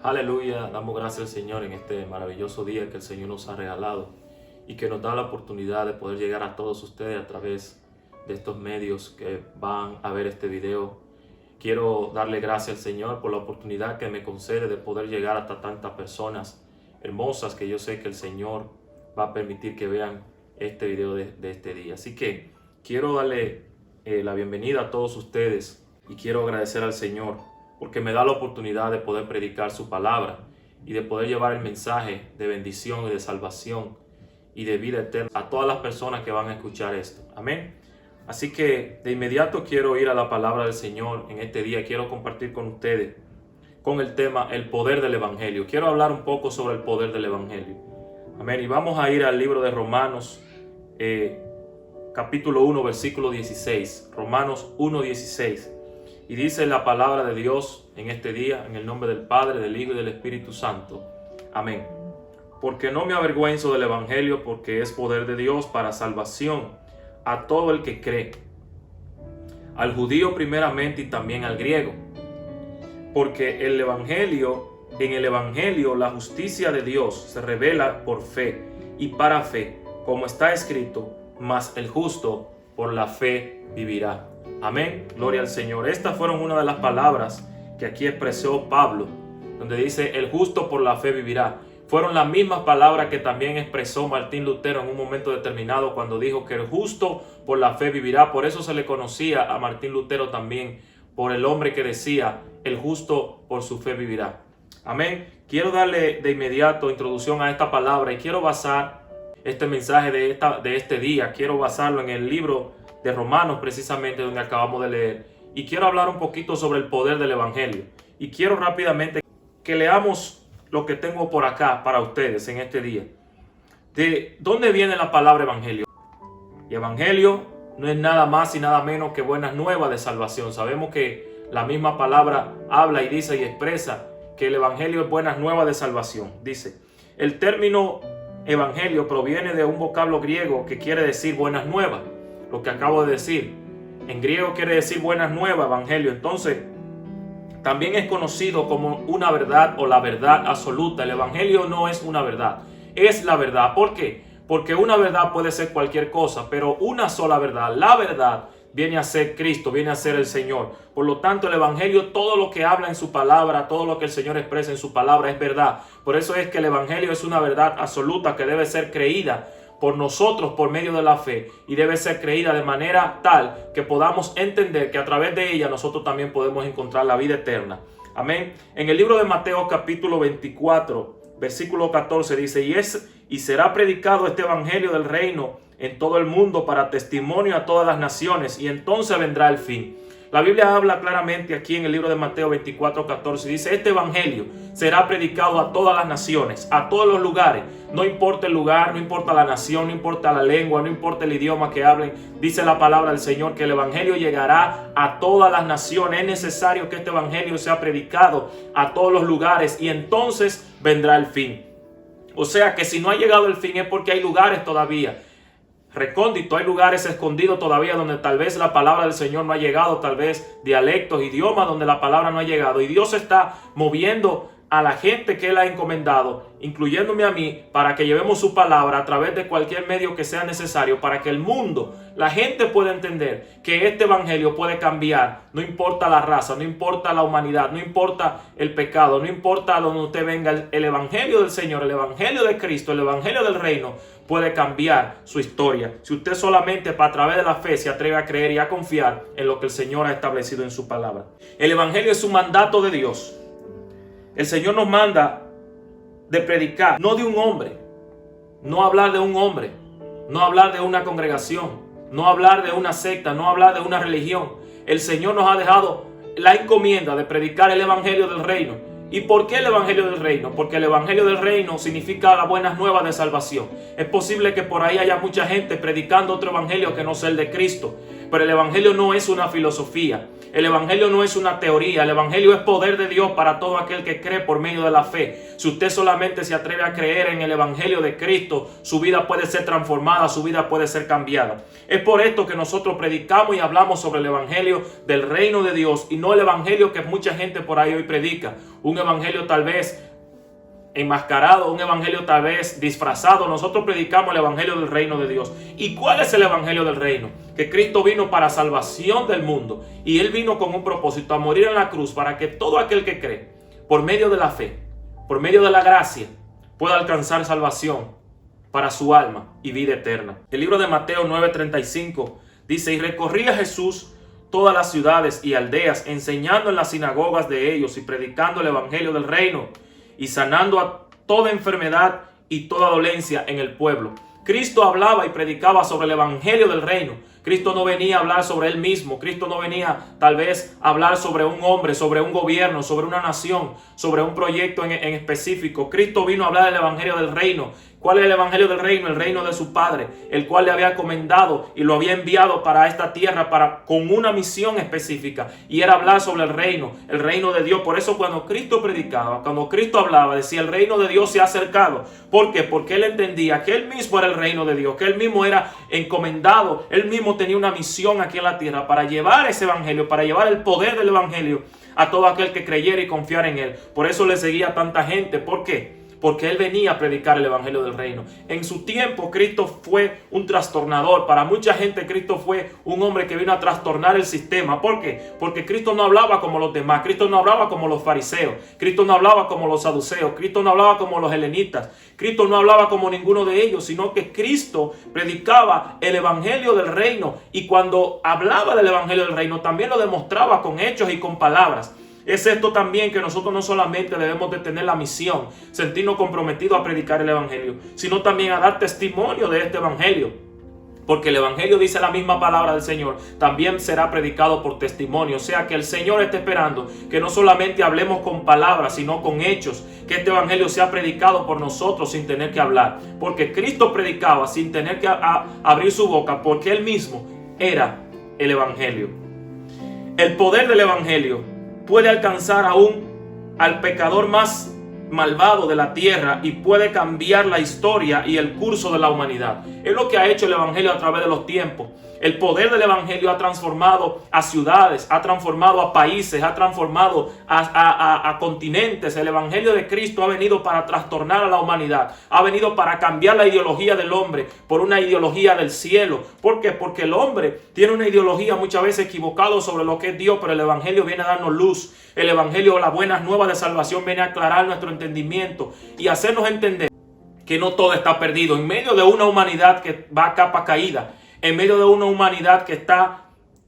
Aleluya, damos gracias al Señor en este maravilloso día que el Señor nos ha regalado y que nos da la oportunidad de poder llegar a todos ustedes a través de estos medios que van a ver este video. Quiero darle gracias al Señor por la oportunidad que me concede de poder llegar hasta tantas personas hermosas que yo sé que el Señor va a permitir que vean este video de este día. Así que quiero darle la bienvenida a todos ustedes y quiero agradecer al Señor porque me da la oportunidad de poder predicar su palabra y de poder llevar el mensaje de bendición y de salvación y de vida eterna a todas las personas que van a escuchar esto. Amén. Así que de inmediato quiero ir a la palabra del Señor en este día. Quiero compartir con ustedes con el tema el poder del Evangelio. Quiero hablar un poco sobre el poder del Evangelio. Amén. Y vamos a ir al libro de Romanos, capítulo 1, versículo 16. Romanos 1, 16. Y dice la palabra de Dios en este día, en el nombre del Padre, del Hijo y del Espíritu Santo. Amén. Porque no me avergüenzo del Evangelio, porque es poder de Dios para salvación a todo el que cree, al judío primeramente y también al griego. Porque en el Evangelio la justicia de Dios se revela por fe y para fe, como está escrito, mas el justo por la fe vivirá. Amén, gloria al Señor. Estas fueron una de las palabras que aquí expresó Pablo, donde dice el justo por la fe vivirá. Fueron las mismas palabras que también expresó Martín Lutero en un momento determinado cuando dijo que el justo por la fe vivirá. Por eso se le conocía a Martín Lutero también por el hombre que decía el justo por su fe vivirá. Amén. Quiero darle de inmediato introducción a esta palabra y quiero basar este mensaje de este día. Quiero basarlo en el libro de Romanos, precisamente donde acabamos de leer, y quiero hablar un poquito sobre el poder del Evangelio. Y quiero rápidamente que leamos lo que tengo por acá para ustedes en este día. ¿De dónde viene la palabra Evangelio? Y Evangelio no es nada más y nada menos que buenas nuevas de salvación. Sabemos que la misma palabra habla y dice y expresa que el Evangelio es buenas nuevas de salvación. Dice, el término Evangelio proviene de un vocablo griego que quiere decir buenas nuevas. Lo que acabo de decir, en griego quiere decir buenas nuevas, Evangelio. Entonces, también es conocido como una verdad o la verdad absoluta. El Evangelio no es una verdad, es la verdad. ¿Por qué? Porque una verdad puede ser cualquier cosa, pero una sola verdad, la verdad, viene a ser Cristo, viene a ser el Señor. Por lo tanto, el Evangelio, todo lo que habla en su palabra, todo lo que el Señor expresa en su palabra es verdad. Por eso es que el Evangelio es una verdad absoluta que debe ser creída por nosotros por medio de la fe y debe ser creída de manera tal que podamos entender que a través de ella nosotros también podemos encontrar la vida eterna. Amén. En el libro de Mateo capítulo 24 versículo 14 dice, y será predicado este evangelio del reino en todo el mundo para testimonio a todas las naciones, y entonces vendrá el fin. La Biblia habla claramente aquí en el libro de Mateo 24, 14. Dice, este evangelio será predicado a todas las naciones, a todos los lugares. No importa el lugar, no importa la nación, no importa la lengua, no importa el idioma que hablen. Dice la palabra del Señor que el evangelio llegará a todas las naciones. Es necesario que este evangelio sea predicado a todos los lugares y entonces vendrá el fin. O sea que si no ha llegado el fin es porque hay lugares todavía recóndito, hay lugares escondidos todavía donde tal vez la palabra del Señor no ha llegado, tal vez dialectos, idiomas donde la palabra no ha llegado, y Dios está moviendo a la gente que Él ha encomendado, incluyéndome a mí, para que llevemos su palabra a través de cualquier medio que sea necesario, para que el mundo, la gente pueda entender que este evangelio puede cambiar, no importa la raza, no importa la humanidad, no importa el pecado, no importa donde usted venga, el evangelio del Señor, el evangelio de Cristo, el evangelio del reino puede cambiar su historia. Si usted solamente a través de la fe se atreve a creer y a confiar en lo que el Señor ha establecido en su palabra. El evangelio es un mandato de Dios. El Señor nos manda de predicar, no de un hombre, no hablar de un hombre, no hablar de una congregación, no hablar de una secta, no hablar de una religión. El Señor nos ha dejado la encomienda de predicar el evangelio del reino. ¿Y por qué el evangelio del reino? Porque el evangelio del reino significa las buenas nuevas de salvación. Es posible que por ahí haya mucha gente predicando otro evangelio que no sea el de Cristo, pero el evangelio no es una filosofía. El evangelio no es una teoría, el evangelio es poder de Dios para todo aquel que cree por medio de la fe. Si usted solamente se atreve a creer en el evangelio de Cristo, su vida puede ser transformada, su vida puede ser cambiada. Es por esto que nosotros predicamos y hablamos sobre el evangelio del reino de Dios y no el evangelio que mucha gente por ahí hoy predica. Un evangelio tal vez enmascarado, un evangelio tal vez disfrazado. Nosotros predicamos el evangelio del reino de Dios. ¿Y cuál es el evangelio del reino? Que Cristo vino para salvación del mundo y Él vino con un propósito, a morir en la cruz para que todo aquel que cree por medio de la fe, por medio de la gracia, pueda alcanzar salvación para su alma y vida eterna. El libro de Mateo 9:35 dice: y recorría Jesús todas las ciudades y aldeas, enseñando en las sinagogas de ellos y predicando el evangelio del reino y sanando a toda enfermedad y toda dolencia en el pueblo. Cristo hablaba y predicaba sobre el evangelio del reino. Cristo no venía a hablar sobre Él mismo. Cristo no venía tal vez a hablar sobre un hombre, sobre un gobierno, sobre una nación, sobre un proyecto en específico. Cristo vino a hablar del evangelio del reino. ¿Cuál es el evangelio del reino? El reino de su Padre, el cual le había encomendado y lo había enviado para esta tierra con una misión específica, y era hablar sobre el reino de Dios. Por eso cuando Cristo predicaba, cuando Cristo hablaba, decía: el reino de Dios se ha acercado. ¿Por qué? Porque Él entendía que Él mismo era el reino de Dios, que Él mismo era encomendado, Él mismo tenía una misión aquí en la tierra para llevar ese evangelio, para llevar el poder del evangelio a todo aquel que creyera y confiara en Él. Por eso le seguía a tanta gente. ¿Por qué? Porque Él venía a predicar el evangelio del reino. En su tiempo Cristo fue un trastornador. Para mucha gente Cristo fue un hombre que vino a trastornar el sistema. ¿Por qué? Porque Cristo no hablaba como los demás. Cristo no hablaba como los fariseos. Cristo no hablaba como los saduceos. Cristo no hablaba como los helenitas. Cristo no hablaba como ninguno de ellos, sino que Cristo predicaba el evangelio del reino. Y cuando hablaba del evangelio del reino, también lo demostraba con hechos y con palabras. Es esto también que nosotros no solamente debemos de tener la misión, sentirnos comprometidos a predicar el evangelio, sino también a dar testimonio de este evangelio. Porque el evangelio, dice la misma palabra del Señor, también será predicado por testimonio. O sea que el Señor está esperando que no solamente hablemos con palabras, sino con hechos. Que este evangelio sea predicado por nosotros sin tener que hablar. Porque Cristo predicaba sin tener que abrir su boca, porque Él mismo era el evangelio. El poder del evangelio puede alcanzar aún al pecador más malvado de la tierra y puede cambiar la historia y el curso de la humanidad. Es lo que ha hecho el evangelio a través de los tiempos. El poder del evangelio ha transformado a ciudades, ha transformado a países, ha transformado a continentes. El evangelio de Cristo ha venido para trastornar a la humanidad. Ha venido para cambiar la ideología del hombre por una ideología del cielo. ¿Por qué? Porque el hombre tiene una ideología muchas veces equivocada sobre lo que es Dios, pero el evangelio viene a darnos luz. El evangelio, las buenas nuevas de salvación, viene a aclarar nuestro entendimiento y hacernos entender que no todo está perdido. En medio de una humanidad que va a capa caída, en medio de una humanidad que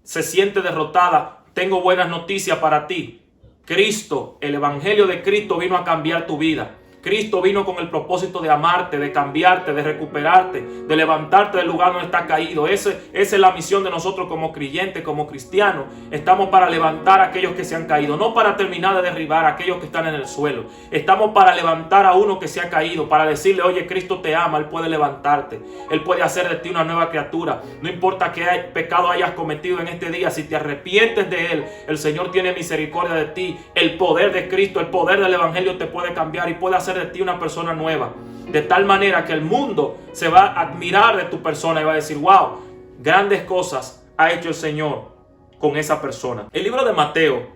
se siente derrotada, tengo buenas noticias para ti. Cristo, el evangelio de Cristo vino a cambiar tu vida. Cristo vino con el propósito de amarte, de cambiarte, de recuperarte, de levantarte del lugar donde estás caído. Esa es la misión de nosotros como creyentes, como cristianos. Estamos para levantar a aquellos que se han caído, no para terminar de derribar a aquellos que están en el suelo. Estamos para levantar a uno que se ha caído, para decirle: oye, Cristo te ama, Él puede levantarte. Él puede hacer de ti una nueva criatura. No importa qué pecado hayas cometido en este día, si te arrepientes de él, el Señor tiene misericordia de ti. El poder de Cristo, el poder del evangelio te puede cambiar y puede hacer de ti una persona nueva, de tal manera que el mundo se va a admirar de tu persona y va a decir: wow, grandes cosas ha hecho el Señor con esa persona. El libro de Mateo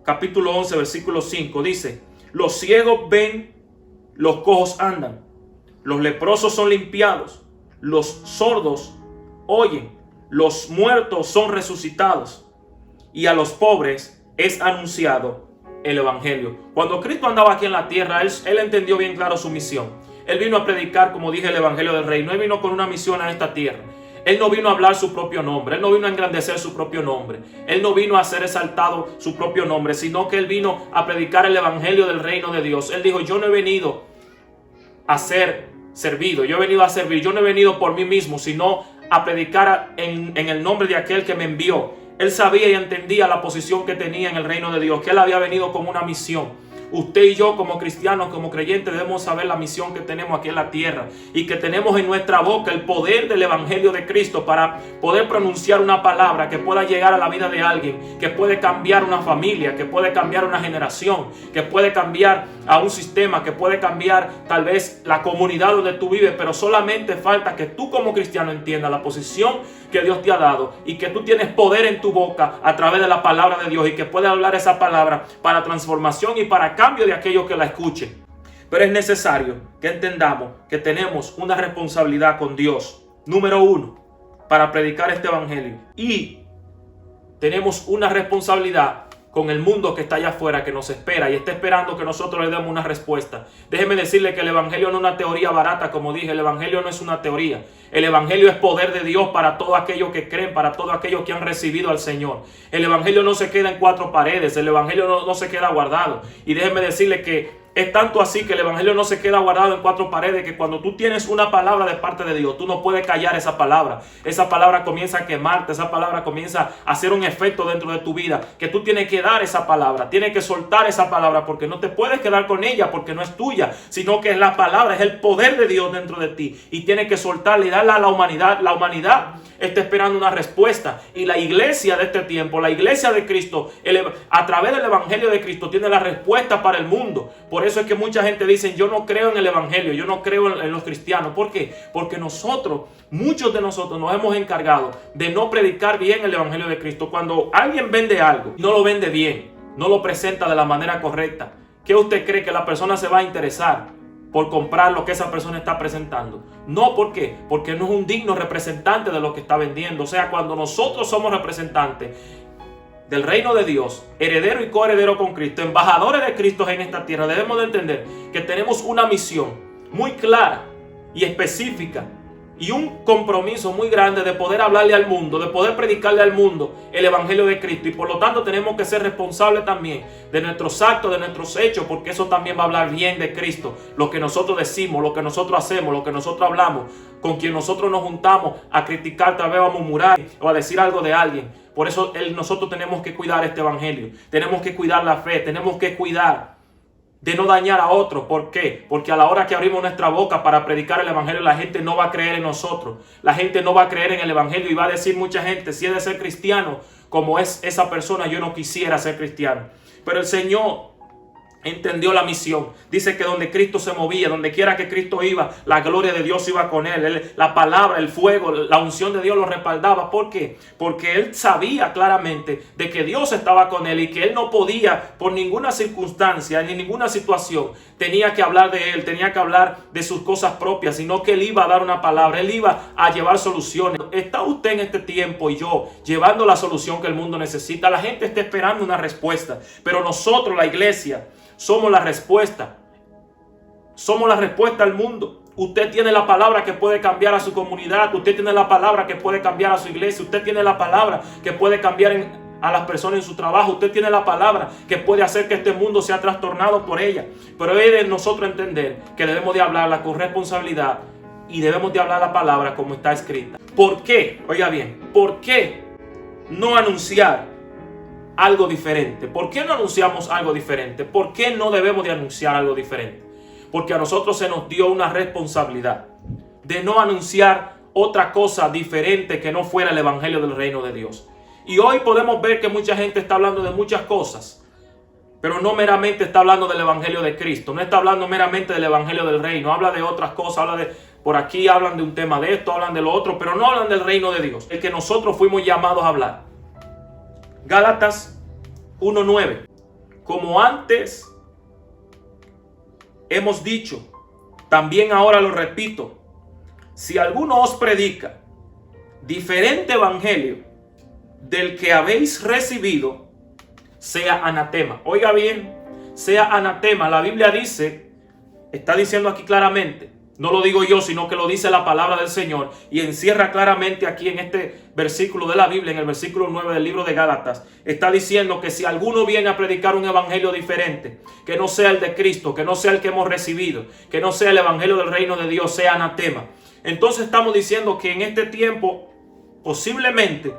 capítulo 11 versículo 5 dice: los ciegos ven, los cojos andan, los leprosos son limpiados, los sordos oyen, los muertos son resucitados, y a los pobres es anunciado el evangelio. Cuando Cristo andaba aquí en la tierra, él entendió bien claro su misión. Él vino a predicar, como dije, el evangelio del reino. Él vino con una misión a esta tierra. Él no vino a hablar su propio nombre. Él no vino a engrandecer su propio nombre. Él no vino a hacer exaltado su propio nombre, sino que Él vino a predicar el evangelio del reino de Dios. Él dijo: yo no he venido a ser servido, yo he venido a servir. Yo no he venido por mí mismo, sino a predicar en el nombre de aquel que me envió. Él sabía y entendía la posición que tenía en el reino de Dios, que Él había venido con una Usted y yo como cristianos, como creyentes, debemos saber la misión que tenemos aquí en la tierra y que tenemos en nuestra boca el poder del Evangelio de Cristo para poder pronunciar una palabra que pueda llegar a la vida de alguien, que puede cambiar una familia, que puede cambiar una generación, que puede cambiar a un sistema, que puede cambiar tal vez la comunidad donde tú vives, pero solamente falta que tú como cristiano entiendas la posición que Dios te ha dado y que tú tienes poder en tu boca a través de la palabra de Dios y que puedes hablar esa palabra para transformación y para cambio de aquellos que la escuchen. Pero es necesario que entendamos que tenemos una responsabilidad con Dios, número uno, para predicar este evangelio, y tenemos una responsabilidad con el mundo que está allá afuera, que nos espera y está esperando que nosotros le demos una respuesta. Déjeme decirle que el evangelio no es una teoría barata, como dije. El evangelio no es una teoría. El evangelio es poder de Dios para todos aquellos que creen, para todos aquellos que han recibido al Señor. El evangelio no se queda en cuatro paredes. El evangelio no se queda guardado. Y déjeme decirle que es tanto así que el evangelio no se queda guardado en cuatro paredes, que cuando tú tienes una palabra de parte de Dios, tú no puedes callar esa palabra. Esa palabra comienza a quemarte, esa palabra comienza a hacer un efecto dentro de tu vida, que tú tienes que dar esa palabra, tienes que soltar esa palabra, porque no te puedes quedar con ella, porque no es tuya, sino que es la palabra, es el poder de Dios dentro de ti, y tienes que soltarla y darla a la humanidad. La humanidad está esperando una respuesta, y la iglesia de este tiempo, la iglesia de Cristo, a través del evangelio de Cristo, tiene la respuesta para el mundo. Por eso es que mucha gente dice: yo no creo en el evangelio, yo no creo en los cristianos. ¿Por qué? Porque muchos de nosotros nos hemos encargado de no predicar bien el evangelio de Cristo. Cuando alguien vende algo, no lo vende bien, no lo presenta de la manera correcta, ¿qué usted cree? Que la persona se va a interesar por comprar lo que esa persona está presentando? No, ¿por qué? Porque no es un digno representante de lo que está vendiendo. O sea, cuando nosotros somos representantes del reino de Dios, heredero y coheredero con Cristo, embajadores de Cristo en esta tierra, debemos de entender que tenemos una misión muy clara y específica y un compromiso muy grande de poder hablarle al mundo, de poder predicarle al mundo el evangelio de Cristo, y por lo tanto tenemos que ser responsables también de nuestros actos, de nuestros hechos, porque eso también va a hablar bien de Cristo. Lo que nosotros decimos, lo que nosotros hacemos, lo que nosotros hablamos, con quien nosotros nos juntamos a criticar, tal vez a murmurar o a decir algo de alguien. Por eso nosotros tenemos que cuidar este evangelio, tenemos que cuidar la fe, tenemos que cuidar de no dañar a otros. ¿Por qué? Porque a la hora que abrimos nuestra boca para predicar el evangelio, la gente no va a creer en nosotros. La gente no va a creer en el evangelio y va a decir mucha gente: si he de ser cristiano como es esa persona, yo no quisiera ser cristiano. Pero el Señor entendió la misión. Dice que donde Cristo se movía, donde quiera que Cristo iba, la gloria de Dios iba con él. La palabra, el fuego, la unción de Dios lo respaldaba. ¿Por qué? Porque él sabía claramente de que Dios estaba con él y que él no podía, por ninguna circunstancia ni ninguna situación, tenía que hablar de él, tenía que hablar de sus cosas propias, sino que él iba a dar una palabra, él iba a llevar soluciones. ¿Está usted en este tiempo y yo llevando la solución que el mundo necesita? La gente está esperando una respuesta, pero nosotros, la iglesia, somos la respuesta. Somos la respuesta al mundo. Usted tiene la palabra que puede cambiar a su comunidad. Usted tiene la palabra que puede cambiar a su iglesia. Usted tiene la palabra que puede cambiar a las personas en su trabajo. Usted tiene la palabra que puede hacer que este mundo sea trastornado por ella. Pero es de nosotros entender que debemos de hablarla con responsabilidad y debemos de hablar la palabra como está escrita. ¿Por qué? Oiga bien, ¿por qué no anunciar algo diferente? ¿Por qué no anunciamos algo diferente? ¿Por qué no debemos de anunciar algo diferente? Porque a nosotros se nos dio una responsabilidad de no anunciar otra cosa diferente que no fuera el evangelio del reino de Dios. Y hoy podemos ver que mucha gente está hablando de muchas cosas, pero no meramente está hablando del evangelio de Cristo, no está hablando meramente del evangelio del reino, habla de otras cosas, habla de, por aquí hablan de un tema de esto, hablan de lo otro, pero no hablan del reino de Dios, el que nosotros fuimos llamados a hablar. Gálatas 1:9. Como antes hemos dicho, también ahora lo repito: si alguno os predica diferente evangelio del que habéis recibido, sea anatema. Oiga bien, sea anatema. La Biblia dice, está diciendo aquí claramente, no lo digo yo, sino que lo dice la palabra del Señor, y encierra claramente aquí en este versículo de la Biblia, en el versículo 9 del libro de Gálatas, está diciendo que si alguno viene a predicar un evangelio diferente, que no sea el de Cristo, que no sea el que hemos recibido, que no sea el evangelio del reino de Dios, sea anatema. Entonces estamos diciendo que en este tiempo, posiblemente,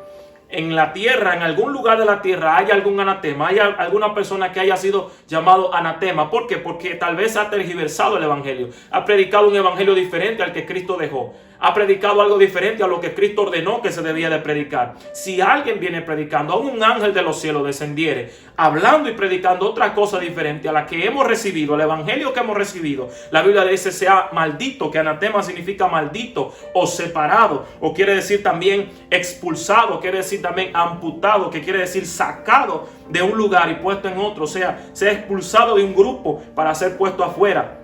en la tierra, en algún lugar de la tierra, haya algún anatema, haya alguna persona que haya sido llamado anatema. ¿Por qué? Porque tal vez ha tergiversado el evangelio, ha predicado un evangelio diferente al que Cristo dejó, ha predicado algo diferente a lo que Cristo ordenó que se debía de predicar. Si alguien viene predicando, aún un ángel de los cielos descendiere, hablando y predicando otra cosa diferente a la que hemos recibido, el evangelio que hemos recibido, la Biblia dice sea maldito, que anatema significa maldito o separado, o quiere decir también expulsado, quiere decir también amputado, que quiere decir sacado de un lugar y puesto en otro, o sea expulsado de un grupo para ser puesto afuera.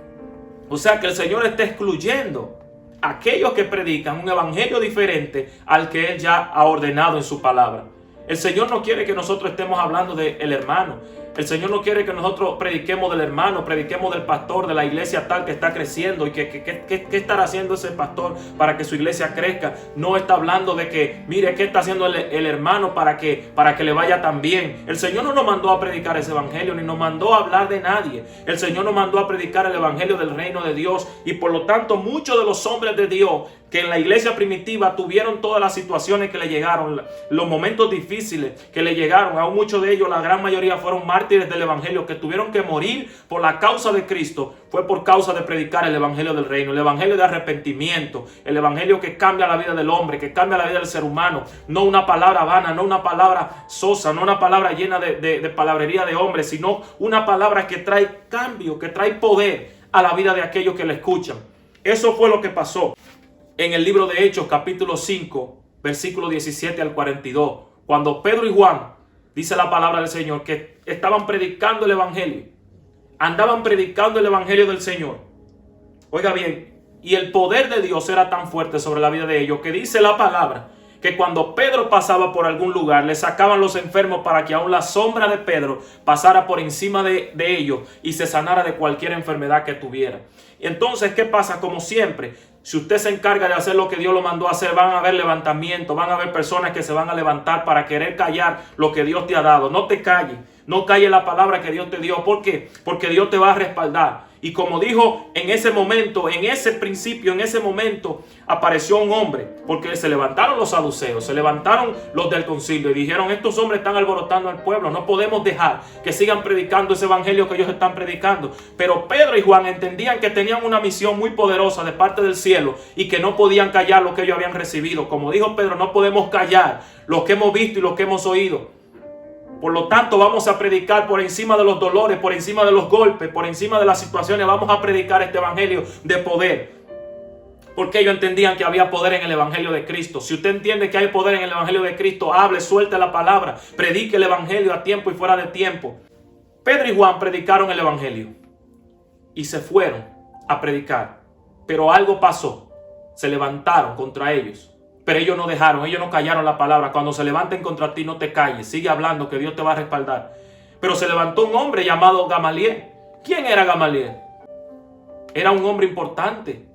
O sea que el Señor está excluyendo a aquellos que predican un evangelio diferente al que Él ya ha ordenado en su palabra. El Señor no quiere que nosotros estemos hablando del hermano. El Señor no quiere que nosotros prediquemos del hermano, prediquemos del pastor, de la iglesia tal que está creciendo y qué estará haciendo ese pastor para que su iglesia crezca. No está hablando de que, mire, qué está haciendo el hermano para que le vaya tan bien. El Señor no nos mandó a predicar ese evangelio, ni nos mandó a hablar de nadie. El Señor nos mandó a predicar el evangelio del reino de Dios. Y por lo tanto, muchos de los hombres de Dios que en la iglesia primitiva tuvieron todas las situaciones que le llegaron, los momentos difíciles que le llegaron, aún muchos de ellos, la gran mayoría fueron mártires del evangelio, que tuvieron que morir por la causa de Cristo, fue por causa de predicar el evangelio del reino, el evangelio de arrepentimiento, el evangelio que cambia la vida del hombre, que cambia la vida del ser humano, no una palabra vana, no una palabra sosa, no una palabra llena de palabrería de hombres, sino una palabra que trae cambio, que trae poder a la vida de aquellos que la escuchan. Eso fue lo que pasó en el libro de Hechos, capítulo 5, versículo 17 al 42, cuando Pedro y Juan, dice la palabra del Señor, que estaban predicando el evangelio, andaban predicando el evangelio del Señor. Oiga bien, y el poder de Dios era tan fuerte sobre la vida de ellos, que dice la palabra, que cuando Pedro pasaba por algún lugar, le sacaban los enfermos para que aún la sombra de Pedro pasara por encima de ellos y se sanara de cualquier enfermedad que tuviera. Y entonces, ¿qué pasa? Como siempre, si usted se encarga de hacer lo que Dios lo mandó a hacer, van a haber levantamientos, van a haber personas que se van a levantar para querer callar lo que Dios te ha dado. No te calles, no calles la palabra que Dios te dio. ¿Por qué? Porque Dios te va a respaldar. Y como dijo en ese momento, en ese principio, en ese momento, apareció un hombre, porque se levantaron los saduceos, se levantaron los del concilio y dijeron: estos hombres están alborotando al pueblo, no podemos dejar que sigan predicando ese evangelio que ellos están predicando. Pero Pedro y Juan entendían que tenían una misión muy poderosa de parte del cielo y que no podían callar lo que ellos habían recibido. Como dijo Pedro, no podemos callar lo que hemos visto y lo que hemos oído. Por lo tanto, vamos a predicar por encima de los dolores, por encima de los golpes, por encima de las situaciones. Vamos a predicar este evangelio de poder. Porque ellos entendían que había poder en el evangelio de Cristo. Si usted entiende que hay poder en el evangelio de Cristo, hable, suelte la palabra, predique el evangelio a tiempo y fuera de tiempo. Pedro y Juan predicaron el evangelio y se fueron a predicar. Pero algo pasó. Se levantaron contra ellos. Pero ellos no dejaron, ellos no callaron la palabra. Cuando se levanten contra ti, no te calles. Sigue hablando, que Dios te va a respaldar. Pero se levantó un hombre llamado Gamaliel. ¿Quién era Gamaliel? Era un hombre importante,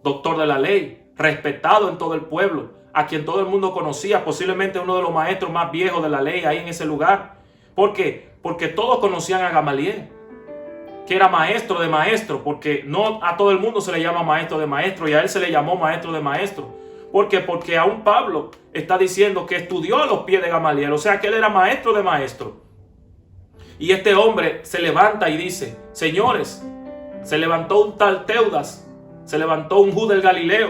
doctor de la ley, respetado en todo el pueblo, a quien todo el mundo conocía, posiblemente uno de los maestros más viejos de la ley ahí en ese lugar. ¿Por qué? Porque todos conocían a Gamaliel, que era maestro de maestros, porque no a todo el mundo se le llama maestro de maestros, y a él se le llamó maestro de maestros. ¿Por qué? Porque aún Pablo está diciendo que estudió a los pies de Gamaliel, o sea que él era maestro de maestros. Y este hombre se levanta y dice: señores, se levantó un tal Teudas, se levantó un Judas el Galileo,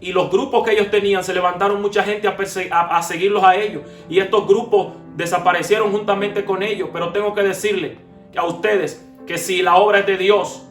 y los grupos que ellos tenían, se levantaron mucha gente a seguirlos a ellos, y estos grupos desaparecieron juntamente con ellos. Pero tengo que decirle a ustedes que si la obra es de Dios,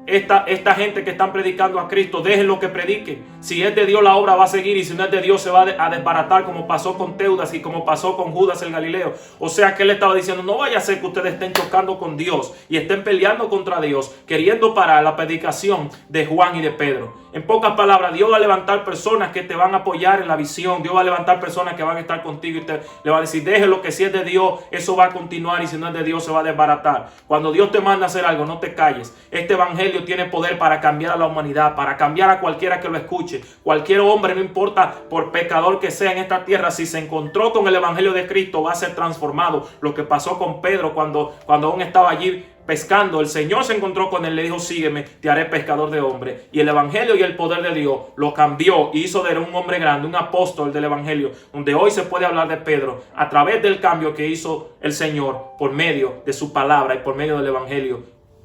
esta gente que están predicando a Cristo, dejen lo que prediquen. Si es de Dios, la obra va a seguir, y si no es de Dios, se va a desbaratar, como pasó con Teudas y como pasó con Judas el Galileo. O sea que él estaba diciendo: no vaya a ser que ustedes estén chocando con Dios y estén peleando contra Dios, queriendo parar la predicación de Juan y de Pedro. En pocas palabras, Dios va a levantar personas que te van a apoyar en la visión. Dios va a levantar personas que van a estar contigo y le va a decir: déjelo, que si es de Dios, eso va a continuar, y si no es de Dios, se va a desbaratar. Cuando Dios te manda a hacer algo, no te calles. Este evangelio tiene poder para cambiar a la humanidad, para cambiar a cualquiera que lo escuche. Cualquier hombre, no importa por pecador que sea en esta tierra, si se encontró con el evangelio de Cristo, va a ser transformado. Lo que pasó con Pedro cuando aún estaba allí pescando, el Señor se encontró con él, le dijo: sígueme, te haré pescador de hombres. Y el evangelio y el poder de Dios lo cambió y hizo de él un hombre grande, un apóstol del evangelio, donde hoy se puede hablar de Pedro a través del cambio que hizo el Señor por medio de su palabra y por medio del evangelio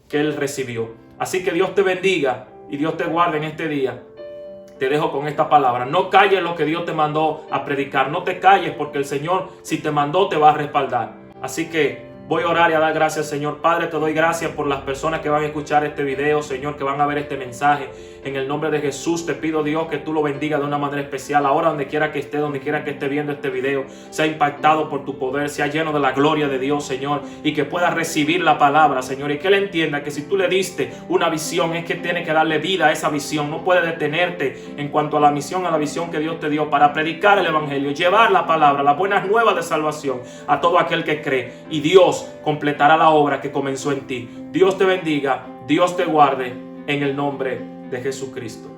que él recibió. Así que Dios te bendiga y Dios te guarde en este día. Te dejo con esta palabra: no calles lo que Dios te mandó a predicar. No te calles, porque el Señor, si te mandó, te va a respaldar. Así que voy a orar y a dar gracias, Señor. Padre, te doy gracias por las personas que van a escuchar este video, Señor, que van a ver este mensaje. En el nombre de Jesús te pido, Dios, que tú lo bendigas de una manera especial. Ahora, donde quiera que esté viendo este video, sea impactado por tu poder, sea lleno de la gloria de Dios, Señor, y que pueda recibir la palabra, Señor, y que él entienda que si tú le diste una visión, es que tiene que darle vida a esa visión. No puede detenerte en cuanto a la misión, a la visión que Dios te dio para predicar el evangelio, llevar la palabra, las buenas nuevas de salvación a todo aquel que cree. Y Dios completará la obra que comenzó en ti. Dios te bendiga, Dios te guarde, en el nombre de Jesucristo.